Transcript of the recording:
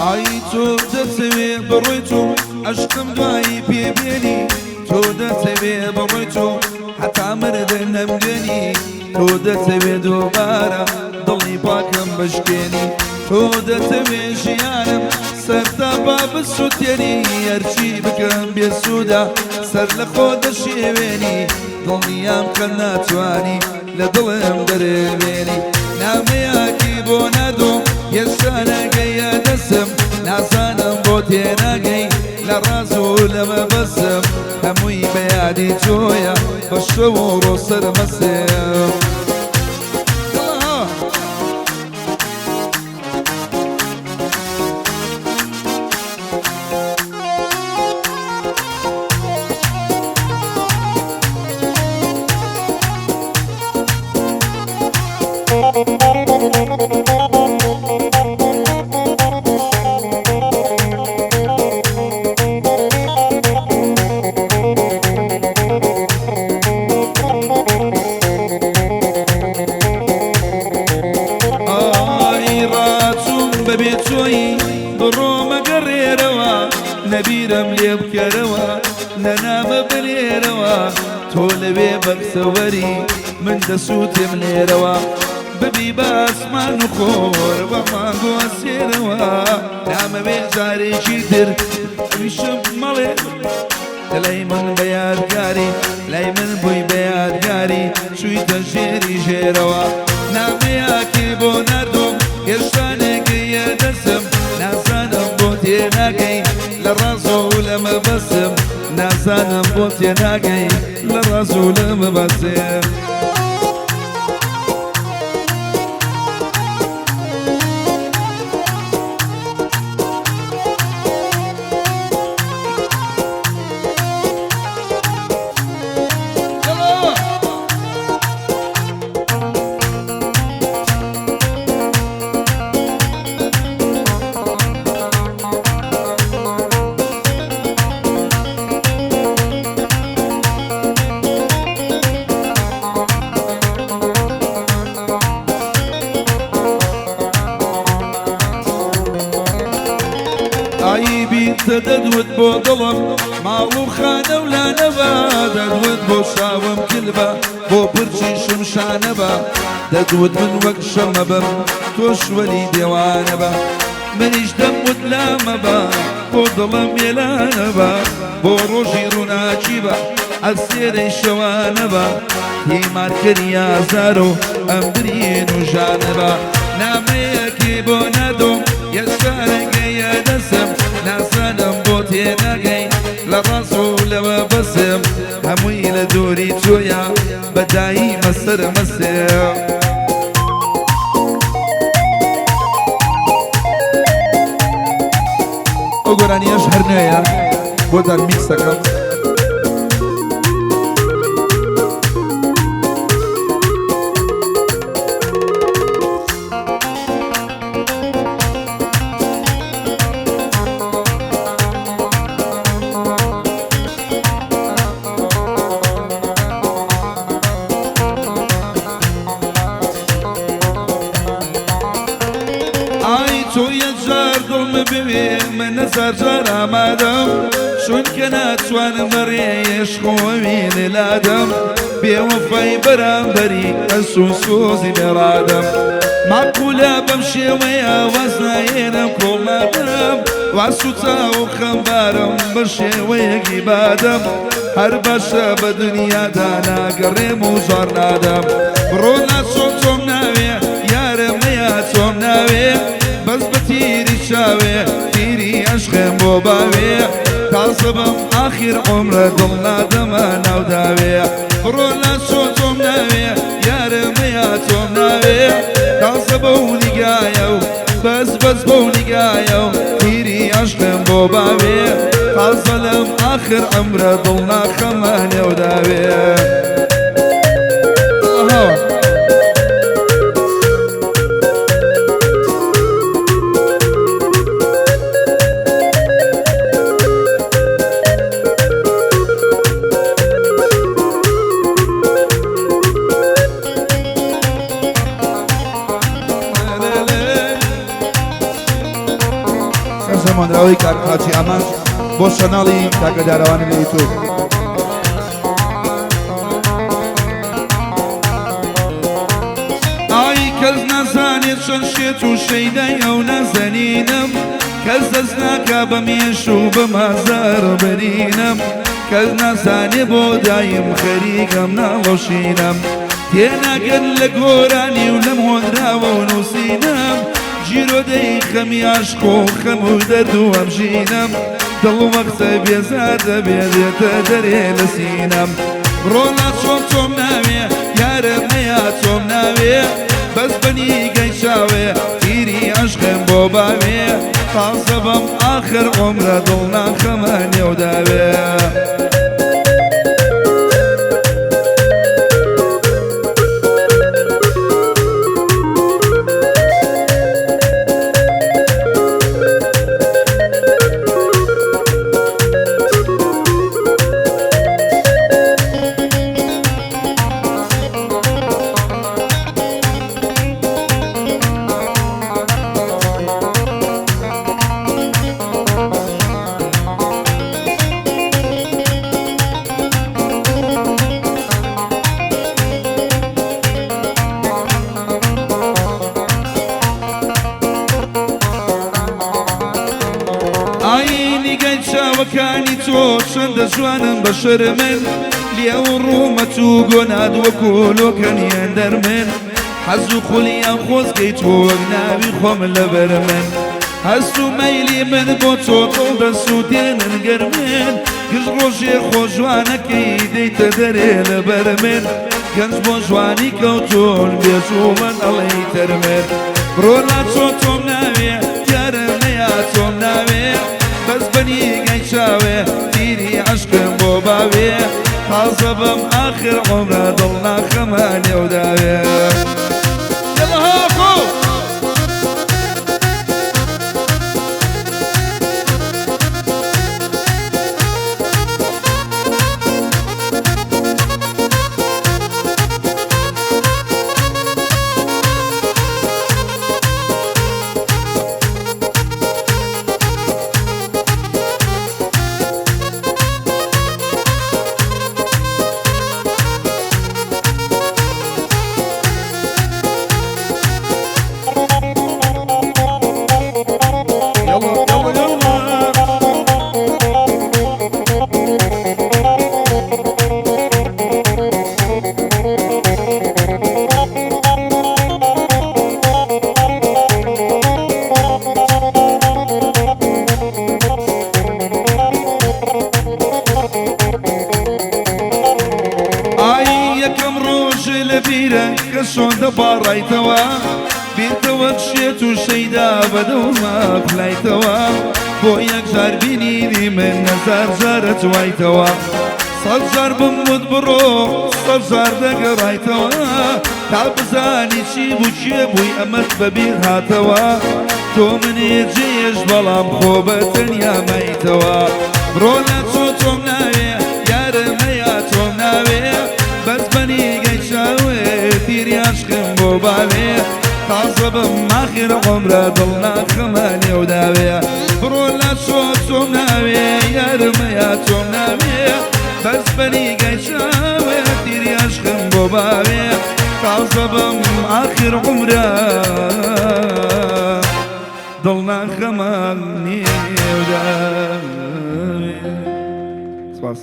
ئای تۆ دەچەوێ بڕۆی تۆ عشقم دوایی پێبێنی تۆ دەچەوێ بڕۆی تۆ حتا مردن نەمگەنی تۆ دەچەوێ دووبارە دڵی پاکەم بشکێنی تۆ دەچەوێ ژیانم سەرتا با بسووتێنی هەرچی بکەم بێسوودا سەر لە خۆ دەشێوێنی دڵنیام کە ناتوانی لە دڵم دەرێوێنی نامەیەکی بۆ نەدۆم هێشتا نەگەیە دەسم نازانم بۆ تێناگەی لە ڕاز و لە مەبەسم هەمووی بە یادی تۆیە بە شەو و ڕۆ سەرمەسێم بەبێ تۆی بڕۆمە گەڕێرەوە نەبیرم لێ بکەرەوە نەنامە بلێرەوە تۆ لەوێ بەرسەوەری من دەسووتێم لێرەوە ببی بە ئاسمان و خۆر بە مانگۆ سێرەوە نامەوێ جارێکی تر ویشم مەڵێ لای من بە یادگاری لای من بووی بە یادگاری چوویتە ژێری ژێرەوە نامەیەکی بۆ نەردۆم هێشتا نەگەیە دەسم نازانم بۆ تێناگەی لە ڕاز و لە مەبەسم نازانم بۆ تێناگەی لە ڕاز و لە مەبەسم دەدوت بۆ دڵم ماڵ و خانە و لانەبە دەدوت بۆ شاوم کلبە بۆ پرچی شمشانەبە دەدوت من وەک شەمە بم تۆش وەلی دێوانەبە منیش دەموت لامەبە بۆ دڵم مێلانەبە بۆ ڕۆژی ڕووناچی بە ئەسێرەی شەوانەبە هیمارکەری ئازار و ئەم برین و ژانەبە نامەیەکی بۆ نەدۆم هێشتا نەگەیە دەسم نازانم بۆ تێناگەی لە ڕاز و لەوە بەسم هەمووی لە دووری تۆیە بەداییمە سەرمەسێم ئەو گۆرانیەش هەر نوێیە بۆتان میکس دەکەم من هەزار جار ئامادەم چونکە ناتوانم بەڕێیەش خۆوی لەلادەم بێوەفای بەرامبەری ئەس و سۆزی لێڕادەم ماقولە بەم شێوەیە واز نایێنم کۆمادەم واسووتا و خەمبارم بە شێوەیەکی بادەم هەر باشە بە دنیادا ناگەڕێم و زۆر نادەم بڕۆ ناچۆ تۆم ناوێ یارم نەیا تۆم ناوێ بەس بە تیری چاوێ تیری عەشقێم بۆ باوێ تازە بەم ئاخیر عومرە دڵ نادەمە ناوداوێ بڕۆ ناچۆ تۆم ناوێ یارم نەیا تۆم ناوێ تازە بەو نیگایە و بەس بەو نیگایە و تیری عەشقێم بۆ باوێ تازە لەم ئاخر عومرە دڵ ناخەمە نێوداوێ فەرمانراوەی کاک حاجی ئاماژ بۆ شەناڵی تاگەداروانی لە یوتیوب. ئای کەس نازانێت چەند شێت و شەیدای ئەو نازەنینم، کەس دەست ناکا بە مێش و بە مازار بەرینم، کەس نازانێ بۆ دایم خەریکەم ناڵۆشینم، تێناگەن لە گۆرانی و لەم هۆنراوە و نووسینم، جیرۆدەی خەمی عاشق و خەم و دەرد و ئەمژینم، دڵ و وەختە بێزار دەبێتە دەرێ لە سینەم، ڕۆڵا چۆن تۆم ناوێ یارم هەیە تۆم ناوێ، بەس بەنیگەی چاوێ تیری عەشقم بۆ باوێ، تازە بەم ئاخر عومرە دڵ ناخەمە نێوداوێ. چاوەکانی تۆ چەندە جوانم بە شەرمن، لێو ڕوومەت و گۆناد وەکو لۆکەنیان دەرمن، حەز و خولیان خۆزگەی تۆ وەک ناوی خۆم لەبەر من، هەست و مەیلی من بۆ تۆ دڵ دەسووتێنن گەرمن، گشت ڕۆژێ خۆ جوانەکەی دەیتە دەرێ لەبەر من، گەنج بۆ جوانی کەوتۆن بێژ و من ئەڵەی تەرمن، ڕۆنا چۆ تۆم ناوێ یارم هەیە تۆم ناوێ، بەس بەنیگەی چاوێ تیری عەشقم بۆ باوێ، تازە بەم ئاخر عومرە دڵ ناخەمە نێوداوێ. کەسۆن دەپاڕایتەوە بێتەوە شێت و شەیدا بەدەوما فلایتەوە، بۆ یەکجار بینیری من نەزار جارە توایتەوە، سەد جار بموت بڕۆ سەد جار دەگەڕایتەوە، تا بزانی چی بوو چێ بووی ئەمەت بەبیر هاتەوە، تۆ منێ جێش بەڵام خۆ بە تەنیا مەیتەوە، بڕۆ لە چۆ تۆم ناوێ یارم هەیە تۆم ناوێ، بەس بەنیگەی چاوێ تیری عەشقم بۆ باوێ، تازە بەم ئاخر عومرە دڵ ناخەمە نێوداوێ، بڕۆ لە چۆ تۆم ناوێ یارم هەیە تۆم ناوێ، بەس بەنیگەی چاوێ تیری عەشقم بۆ باوێ، تازە بەم ئاخر عومرە دڵ ناخەمە نێوداوێ. سپاس.